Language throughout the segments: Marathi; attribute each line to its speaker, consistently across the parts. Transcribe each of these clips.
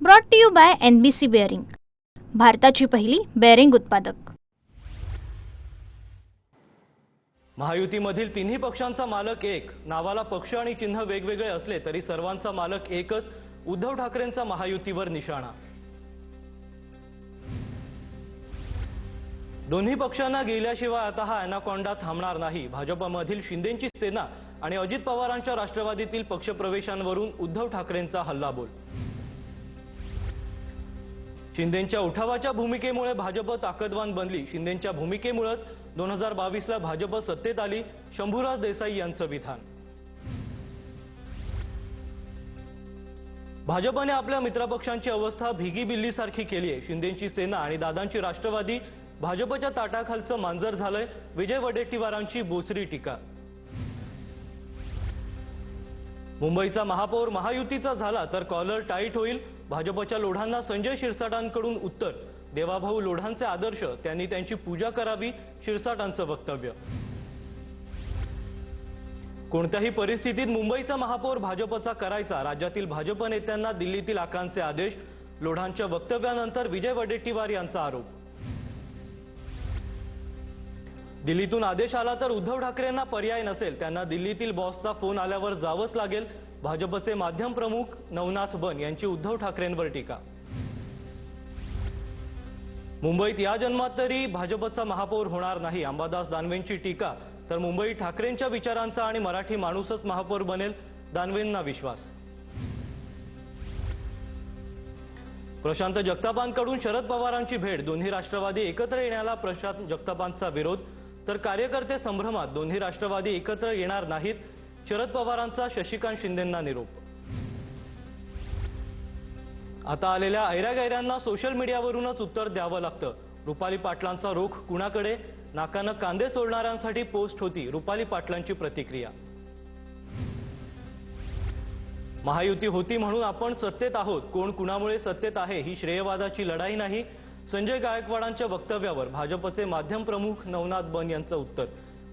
Speaker 1: Brought to you by NBC bearing, भारताची पहिली बेअरिंग उत्पादक।
Speaker 2: महायुतीमधील तिन्ही पक्षांचा मालक एक, नावाला पक्ष आणि चिन्ह वेगवेगळे असले तरी सर्वांचा मालक एकच, उद्धव ठाकरेंचा महायुतीवर निशाणा। दोन्ही पक्षांना गेल्याशिवाय आता हा अॅनाकोंडा थांबणार नाही। भाजपमधील शिंदेंची सेना आणि अजित पवारांच्या राष्ट्रवादीतील पक्षप्रवेशांवरून उद्धव ठाकरेंचा हल्लाबोल। शिंदेंच्या उठावाच्या भूमिकेमुळे भाजप ताकदवान बनली। शिंदेंच्या भूमिकेमुळेच 2022ला भाजप सत्तेत आली, शंभूराज देसाई यांचं विधान। भाजपने आपल्या मित्रपक्षांची अवस्था भिगी बिल्लीसारखी केली आहे। शिंदेंची सेना आणि दादांची राष्ट्रवादी भाजपच्या ताटाखालचं मांजर झालंय, विजय वडेट्टीवारांची बोचरी टीका। मुंबईचा महापौर महायुतीचा झाला तर कॉलर टाईट होईल, भाजपच्या लोढांना संजय शिरसाटांकडून उत्तर। देवाभाऊ लोढांचे आदर्श, त्यांनी त्यांची पूजा करावी, शिरसाटांचं वक्तव्य। कोणत्याही परिस्थितीत मुंबईचा महापौर भाजपचा करायचा, राज्यातील भाजप नेत्यांना दिल्लीतील आकांचे आदेश। लोढांच्या वक्तव्यानंतर विजय वडेट्टीवार यांचा आरोप। दिल्लीतून आदेश आला तर उद्धव ठाकरेंना पर्याय नसेल, त्यांना दिल्लीतील बॉसचा फोन आल्यावर जावंच लागेल। भाजपचे माध्यम प्रमुख नवनाथ बन यांची उद्धव ठाकरेंवर टीका। मुंबईत या जन्मात तरी भाजपचा महापौर होणार नाही, अंबादास दानवेंची टीका। तर मुंबईत ठाकरेंच्या विचारांचा आणि मराठी माणूसच महापौर बनेल, दानवेंना विश्वास। प्रशांत जगतापांकडून शरद पवारांची भेट, दोन्ही राष्ट्रवादी एकत्र येण्याला प्रशांत जगतापांचा विरोध। तर कार्यकर्ते संभ्रमात, दोन्ही राष्ट्रवादी एकत्र येणार नाहीत, शरद पवारांचा शशिकांत शिंदेंना निरोप। आता आलेल्या ऐरागैऱ्यांना सोशल मीडियावरूनच उत्तर द्यावं लागतं। रुपाली पाटलांचा रोख कुणाकडे, नाकानं कांदे सोडणाऱ्यांसाठी पोस्ट होती, रुपाली पाटलांची प्रतिक्रिया। महायुती होती म्हणून आपण सत्तेत आहोत, कोण कुणामुळे सत्तेत आहे ही श्रेयवादाची लढाई नाही, संजय गायकवाडांच्या वक्तव्यावर भाजपचे माध्यम प्रमुख नवनाथ बन यांचं उत्तर।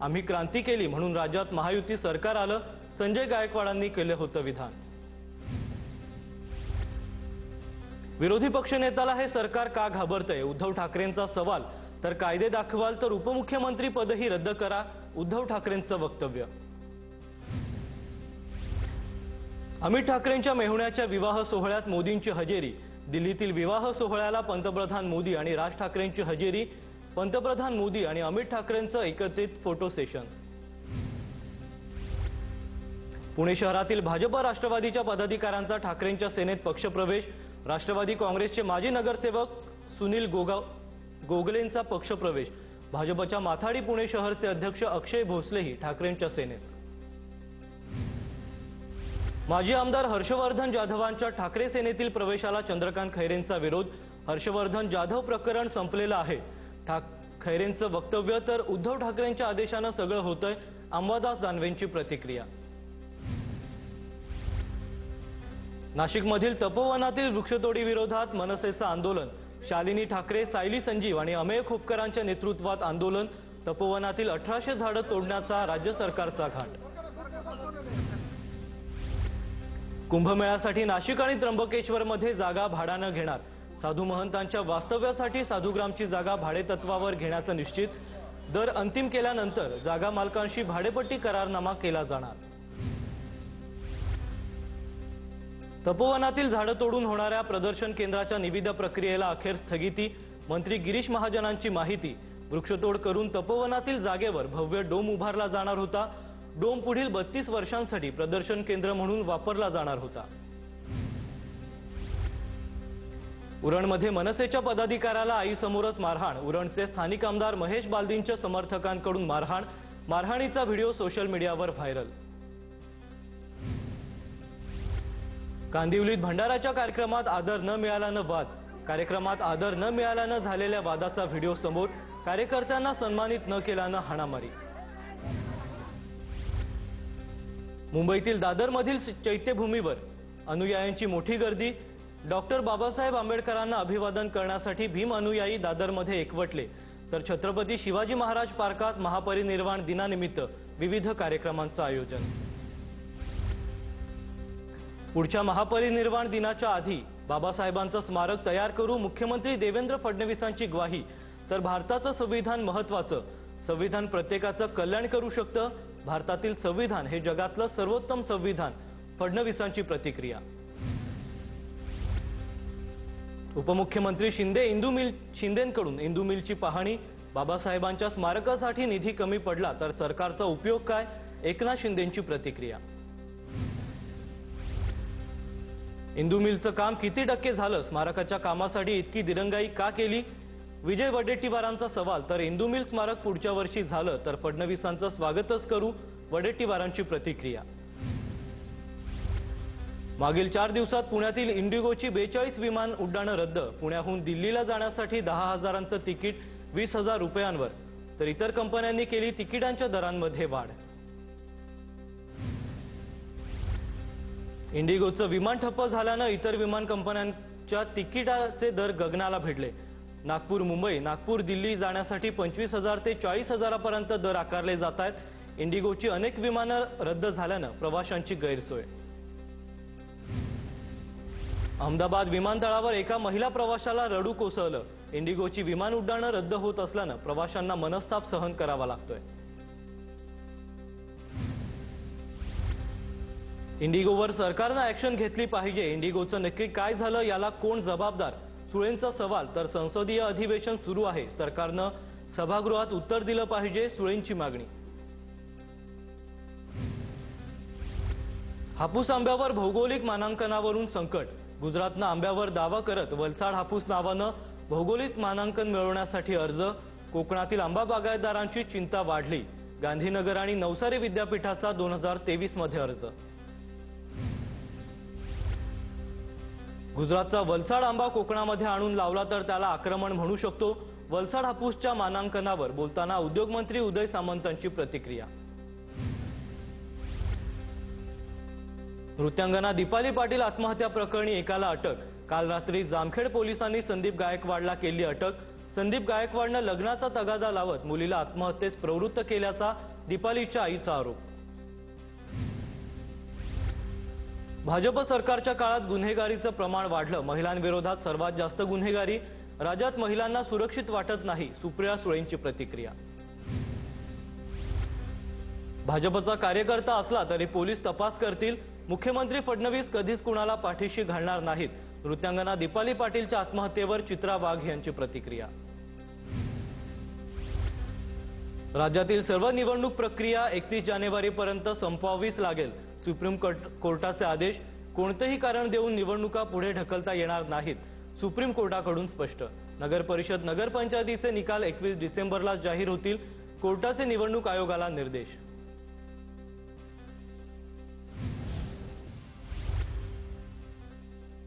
Speaker 2: आम्ही क्रांती केली म्हणून राज्यात महायुती सरकार आलं, संजय गायकवाडांनी केलं होतं विधान। विरोधी पक्षनेत्याला हे सरकार का घाबरतंय, उद्धव ठाकरेंचा सवाल। तर कायदे दाखवाल तर उपमुख्यमंत्री पदही रद्द करा, उद्धव ठाकरेंचं वक्तव्य। अमित ठाकरेंच्या मेहुण्याच्या विवाह सोहळ्यात मोदींची हजेरी, दिल्लीतील विवाह सोहळ्याला पंतप्रधान मोदी आणि राज ठाकरेंची हजेरी। पंतप्रधान मोदी आणि अमित ठाकरेंचं एकत्रित फोटो सेशन। पुणे शहरातील भाजप राष्ट्रवादीच्या पदाधिकाऱ्यांचा ठाकरेंच्या सेनेत पक्षप्रवेश, राष्ट्रवादी काँग्रेसचे माजी नगरसेवक सुनील गोगलेंचा पक्षप्रवेश। भाजपच्या माथाडी पुणे शहरचे अध्यक्ष अक्षय भोसलेही ठाकरेंच्या सेनेत। माजी आमदार हर्षवर्धन जाधवांच्या ठाकरे सेनेतील प्रवेशाला चंद्रकांत खैरेंचा विरोध, हर्षवर्धन जाधव प्रकरण संपलेलं आहे, खैरेंचं वक्तव्य। तर उद्धव ठाकरेंच्या आदेशानं सगळं होतंय, अंबादास दानवेंची प्रतिक्रिया। नाशिकमधील तपोवनातील वृक्षतोडी विरोधात मनसेचं आंदोलन, शालिनी ठाकरे, सायली संजीव आणि अमेय खोपकरांच्या नेतृत्वात आंदोलन। तपोवनातील 1800 झाडं तोडण्याचा राज्य सरकारचा घाट। कुंभमेळ्यासाठी नाशिक आणि त्र्यंबकेश्वरमध्ये जागा भाड्यानं घेणार, साधू महंतांच्या वास्तव्यासाठी साधूग्रामची जागा भाडेतत्वावर घेण्याचं निश्चित। दर अंतिम केल्यानंतर जागा मालकांशी भाडेपट्टी करारनामा केला जाणार। तपोवनातील झाडं तोडून होणाऱ्या प्रदर्शन केंद्राच्या निविदा प्रक्रियेला अखेर स्थगिती, मंत्री गिरीश महाजनांची माहिती। वृक्षतोड करून तपोवनातील जागेवर भव्य डोम उभारला जाणार होता, डोम पुढील 32 वर्षांसाठी प्रदर्शन केंद्र म्हणून वापरला जाणार होता। उरणमध्ये मनसेच्या पदाधिकाऱ्याला आईसमोरच मारहाण, उरणचे स्थानिक आमदार महेश बालदींच्या समर्थकांकडून मारहाण, मारहाणीचा व्हिडिओ सोशल मीडियावर व्हायरल। कांदिवलीत भंडाराच्या कार्यक्रमात आदर न मिळाल्यानं वाद, कार्यक्रमात आदर न मिळाल्यानं झालेल्या वादाचा व्हिडिओ समोर, कार्यकर्त्यांना सन्मानित न केल्यानं हाणामारी। मुंबईतील दादरमधील चैत्यभूमीवर अनुयायांची मोठी गर्दी, डॉक्टर बाबासाहेब आंबेडकरांना अभिवादन करण्यासाठी भीम अनुयायी दादरमध्ये एकवटले। तर छत्रपती शिवाजी महाराज पार्कात महापरिनिर्वाण दिनानिमित्त विविध कार्यक्रमांचं आयोजन। पुढच्या महापरिनिर्वाण दिनाच्या आधी बाबासाहेबांचं स्मारक तयार करू, मुख्यमंत्री देवेंद्र फडणवीसांची ग्वाही. तर भारताचं संविधान महत्त्वाचं, संविधान प्रत्येकाचं कल्याण करू शकतं. भारतातील संविधान हे जगातलं सर्वोत्तम संविधान, फडणवीसांची प्रतिक्रिया. उपमुख्यमंत्री शिंदेंकडून इंदू मिलची पाहणी. बाबासाहेबांच्या स्मारकासाठी निधी कमी पडला तर सरकारचा उपयोग काय, एकनाथ शिंदेंची प्रतिक्रिया. इंदू मिलचं काम किती टक्के झालं, स्मारकाच्या कामासाठी इतकी दिरंगाई का केली, विजय वडेट्टीवारांचा सवाल. तर इंदू मिल स्मारक पुढच्या वर्षी झालं तर फडणवीसांचं स्वागतच करू, वडेट्टीवारांची प्रतिक्रिया. मागील 4 दिवसात पुण्यातील इंडिगोची 42 विमान उड्डाणं रद्द. पुण्याहून दिल्लीला जाण्यासाठी 10,000चं तिकीट 20,000 रुपयांवर, तर इतर कंपन्यांनी केली तिकिटांच्या दरांमध्ये वाढ. इंडिगोचं विमान ठप्प झाल्यानं इतर विमान कंपन्यांच्या तिकिटाचे दर गगनाला भिडले. नागपूर मुंबई, नागपूर दिल्ली जाण्यासाठी 25,000 ते 40,000 पर्यंत दर आकारले जात आहेत. इंडिगोची अनेक विमानं रद्द झाल्यानं प्रवाशांची गैरसोय. अहमदाबाद विमानतळावर एका महिला प्रवाशाला रडू कोसळलं. इंडिगोची विमान उड्डाणं रद्द होत असल्यानं प्रवाशांना मनस्ताप सहन करावा लागतोय. इंडिगोवर सरकारनं ऍक्शन घेतली पाहिजे. इंडिगोचं नक्की काय झालं, याला कोण जबाबदार, सुळेंचा सवाल. तर संसदीय अधिवेशन सुरू आहे, सरकारनं सभागृहात उत्तर दिलं पाहिजे, सुळेंची मागणी. हापूस आंब्यावर भौगोलिक मानांकनावरून संकट. गुजरातनं आंब्यावर दावा करत वलसाड हापूस नावानं भौगोलिक मानांकन मिळवण्यासाठी अर्ज. कोकणातील आंबा बागायतदारांची चिंता वाढली. गांधीनगर आणि नवसारी विद्यापीठाचा 2023 मध्ये अर्ज. गुजरातचा वलसाड आंबा कोकणामध्ये आणून लावला तर त्याला आक्रमण म्हणू शकतो. वलसाड हापूसच्या मानांकनावर बोलताना उद्योगमंत्री उदय सामंतांची प्रतिक्रिया. नृत्यांगना दीपाली पाटील आत्महत्या प्रकरणी एकाला अटक. काल रात्री जामखेड पोलिसांनी संदीप गायकवाडला केली अटक. संदीप गायकवाडनं लग्नाचा तगादा लावत मुलीला आत्महत्येस प्रवृत्त केल्याचा दीपालीच्या आईचा आरोप. भाजप सरकारच्या काळात गुन्हेगारीचं प्रमाण वाढलं. महिलांविरोधात सर्वात जास्त गुन्हेगारी. राज्यात महिलांना सुरक्षित वाटत नाही, सुप्रिया सुळेंची प्रतिक्रिया. भाजपचा कार्यकर्ता असला तरी पोलीस तपास करतील. मुख्यमंत्री फडणवीस कधीच कुणाला पाठीशी घालणार नाहीत. नृत्यांगना दीपाली पाटीलच्या आत्महत्येवर चित्रा वाघ यांची प्रतिक्रिया. राज्यातील सर्व निवडणूक प्रक्रिया 31 जानेवारीपर्यंत संपवावीच लागेल. सुप्रीम कोर्टाचे आदेश. कोणतेही कारण देऊन निवडणुका पुढे ढकलता येणार नाहीत, सुप्रीम कोर्टाकडून स्पष्ट. नगर परिषद नगरपंचायतीचे निकाल 21 डिसेंबरला जाहीर होतील, कोर्टाचे निवडणूक आयोगाला निर्देश.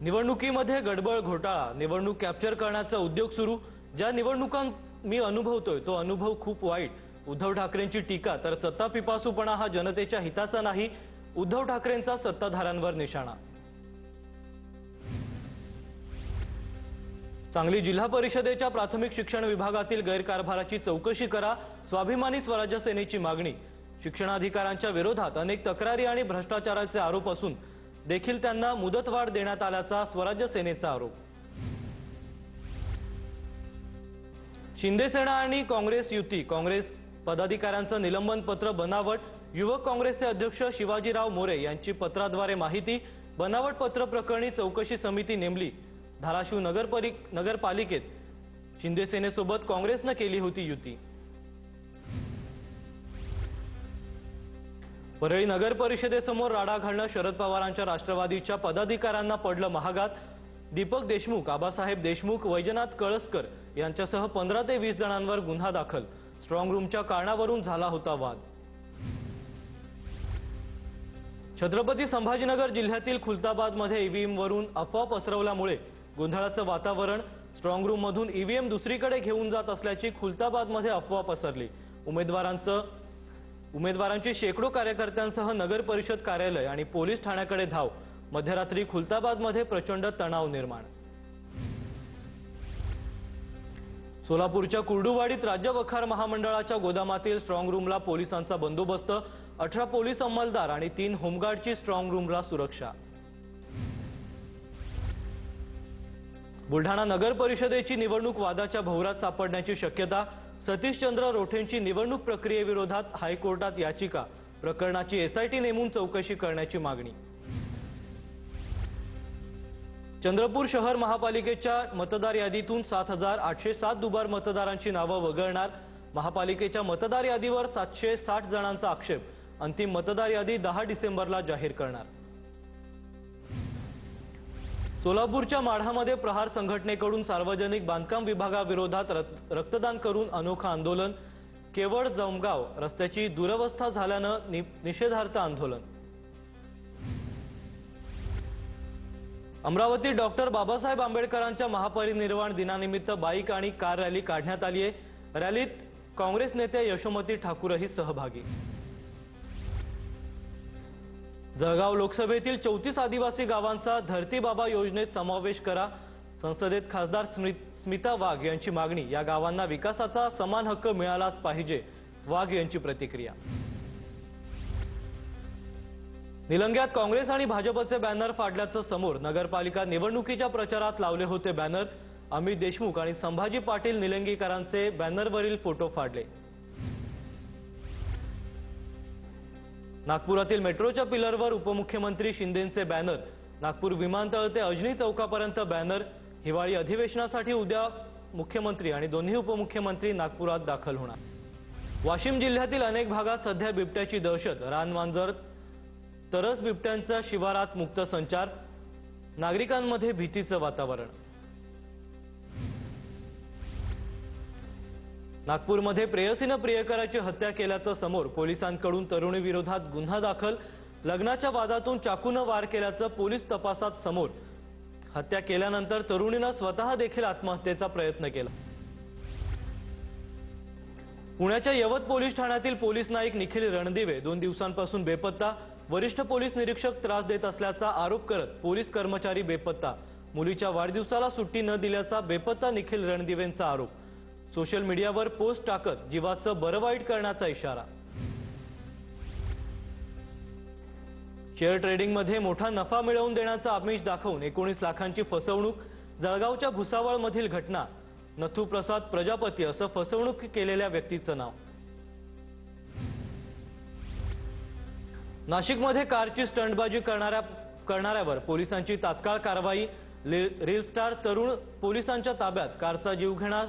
Speaker 2: निवडणुकीमध्ये गडबड घोटाळा. निवडणूक कॅप्चर करण्याचा उद्योग सुरू. ज्या निवडणुका मी अनुभवतोय तो अनुभव खूप वाईट. उद्धव ठाकरेंची टीका. तर सत्ता पिपासूपणा हा जनतेच्या हिताचा नाही, उद्धव ठाकरेंचा सत्ताधाऱ्यांवर निशाणा. सांगली जिल्हा परिषदेच्या प्राथमिक शिक्षण विभागातील गैरकारभाराची चौकशी करा, स्वाभिमानी स्वराज्य सेनेची मागणी. शिक्षणाधिकाऱ्यांच्या विरोधात अनेक तक्रारी आणि भ्रष्टाचाराचे आरोप असून देखील त्यांना मुदतवाढ देण्यात आल्याचा स्वराज्य सेनेचा आरोप. शिंदेसेना आणि काँग्रेस युती. काँग्रेस पदाधिकाऱ्यांचं निलंबन पत्र बनावट. युवक काँग्रेसचे अध्यक्ष शिवाजीराव मोरे यांची पत्राद्वारे माहिती. बनावट पत्र प्रकरणी चौकशी समिती नेमली. धाराशिव नगरपालिकेत शिंदेसेनेसोबत काँग्रेसनं केली होती युती. परळी नगर परिषदेसमोर राडा घालणं शरद पवारांच्या राष्ट्रवादीच्या पदाधिकाऱ्यांना पडलं महागात. दीपक देशमुख, आबासाहेब देशमुख, वैजनाथ कळसकर यांच्यासह 15 ते 20 जणांवर गुन्हा दाखल. स्ट्रॉंग रूमच्या कारणावरून झाला होता वाद. छत्रपती संभाजीनगर जिल्ह्यातील खुलताबादमध्ये ईव्हीएमवरून अफवा पसरवल्यामुळे गोंधळाचं वातावरण. स्ट्रॉंग रूममधून ईव्हीएम दुसरीकडे घेऊन जात असल्याची खुलताबादमध्ये अफवा पसरली. उमेदवारांची शेकडो कार्यकर्त्यांसह नगर परिषद कार्यालय आणि पोलीस ठाण्याकडे धाव. मध्यरात्री खुलताबादमध्ये प्रचंड तणाव निर्माण. सोलापूरच्या कुर्डुवाडीत राज्य वखार महामंडळाच्या गोदामातील स्ट्रॉंग रूमला पोलिसांचा बंदोबस्त. 18 पोलीस अंमलदार आणि 3 होमगार्डची स्ट्रॉंग रूमला सुरक्षा. बुलढाणा नगर परिषदेची निवडणूक वादाच्या भोवऱ्यात सापडण्याची शक्यता. सतीशचंद्र रोठेंची निवडणूक प्रक्रियेविरोधात हायकोर्टात याचिका. प्रकरणाची एसआयटी नेमून चौकशी करण्याची मागणी. चंद्रपूर शहर महापालिकेच्या मतदार यादीतून 7,807 दुबार मतदारांची नावं वगळणार. महापालिकेच्या मतदार यादीवर 760 जणांचा आक्षेप. अंतिम मतदार यादी 10 डिसेंबरला जाहीर करणार. सोलापूरच्या माढामध्ये प्रहार संघटनेकडून सार्वजनिक बांधकाम विभागाविरोधात रक्तदान करून अनोखं आंदोलन. केवळ जमगाव रस्त्याची दुरवस्था झाल्यानं निषेधार्थ आंदोलन. अमरावती डॉक्टर बाबासाहेब आंबेडकरांच्या महापरिनिर्वाण दिनानिमित्त बाईक आणि कार रॅली काढण्यात आली आहे. रॅलीत काँग्रेस नेते यशोमती ठाकूरही सहभागी. जळगाव लोकसभेतील 34 आदिवासी गावांचा धरती बाबा योजनेत समावेश करा. संसदेत खासदार स्मिता वाघ यांची मागणी. या गावांना विकासाचा समान हक्क मिळालाच पाहिजे. वाघ यांची प्रतिक्रिया. निलंग्यात काँग्रेस आणि भाजपचे बॅनर फाडल्याचं समोर. नगरपालिका निवडणुकीच्या प्रचारात लावले होते बॅनर. अमित देशमुख आणि संभाजी पाटील निलंगेकरांचे बॅनरवरील फोटो फाडले. नागपुरातील मेट्रोच्या पिलरवर उपमुख्यमंत्री शिंदेंचे बॅनर. नागपूर विमानतळ ते अजनी चौकापर्यंत बॅनर. हिवाळी अधिवेशनासाठी उद्या मुख्यमंत्री आणि दोन्ही उपमुख्यमंत्री नागपुरात दाखल होणार. वाशिम जिल्ह्यातील अनेक भागात सध्या बिबट्याची दहशत. रानमांजर तरस बिबट्यांचा शिवारात मुक्त संचार. नागरिकांमध्ये भीतीचं वातावरण. नागपूरमध्ये प्रेयसीनं प्रियकराची हत्या केल्याचं समोर. पोलिसांकडून तरुणीविरोधात गुन्हा दाखल. लग्नाच्या वादातून चाकूनं वार केल्याचं पोलीस तपासात समोर. हत्या केल्यानंतर तरुणीनं स्वतः देखील आत्महत्येचा प्रयत्न केला. पुण्याच्या यवत पोलीस ठाण्यातील पोलीस नाईक निखिल रणदिवे 2 दिवसांपासून बेपत्ता. वरिष्ठ पोलीस निरीक्षक त्रास देत असल्याचा आरोप करत पोलीस कर्मचारी बेपत्ता. मुलीच्या वाढदिवसाला सुट्टी न दिल्याचा बेपत्ता निखिल रणदिवेंचा आरोप. सोशल मीडियावर पोस्ट टाकत जीवाचं बरं वाईट करण्याचा इशारा. शेअर ट्रेडिंगमध्ये मोठा नफा मिळवून देण्याचा आमिष दाखवून 19 लाखांची फसवणूक. जळगावच्या भुसावळमधील घटना. नथू प्रसाद प्रजापती असं फसवणूक केलेल्या व्यक्तीचं नाव. नाशिकमध्ये कारची स्टंटबाजी करणाऱ्यावर पोलिसांची तात्काळ कारवाई. रील स्टार तरुण पोलिसांच्या ताब्यात. कारचा जीवघेणा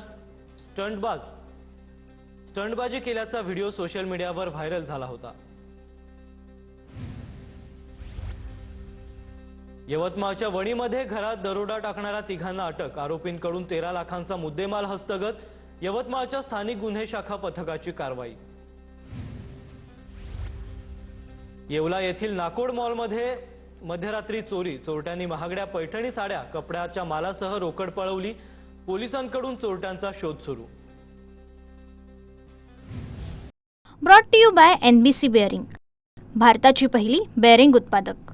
Speaker 2: स्टंटबाजी केल्याचा व्हिडिओ सोशल मीडियावर व्हायरल झाला होता. यवतमाळच्या वणीमध्ये घरात दरोडा टाकणाऱ्या तिघांना अटक. आरोपींकडून 13 लाखांचा मुद्देमाल हस्तगत. यवतमाळच्या स्थानिक गुन्हे शाखा पथकाची कारवाई. येवला येथील नाकोड मॉलमध्ये मध्यरात्री चोरी. चोरट्यांनी महागड्या पैठणी साड्या, कपड्याच्या मालासह रोकड पळवली. पोलिसांकडून चोरट्यांचा शोध सुरू.
Speaker 1: Brought to you by NBC bearing, भारताची पहिली बेअरिंग उत्पादक.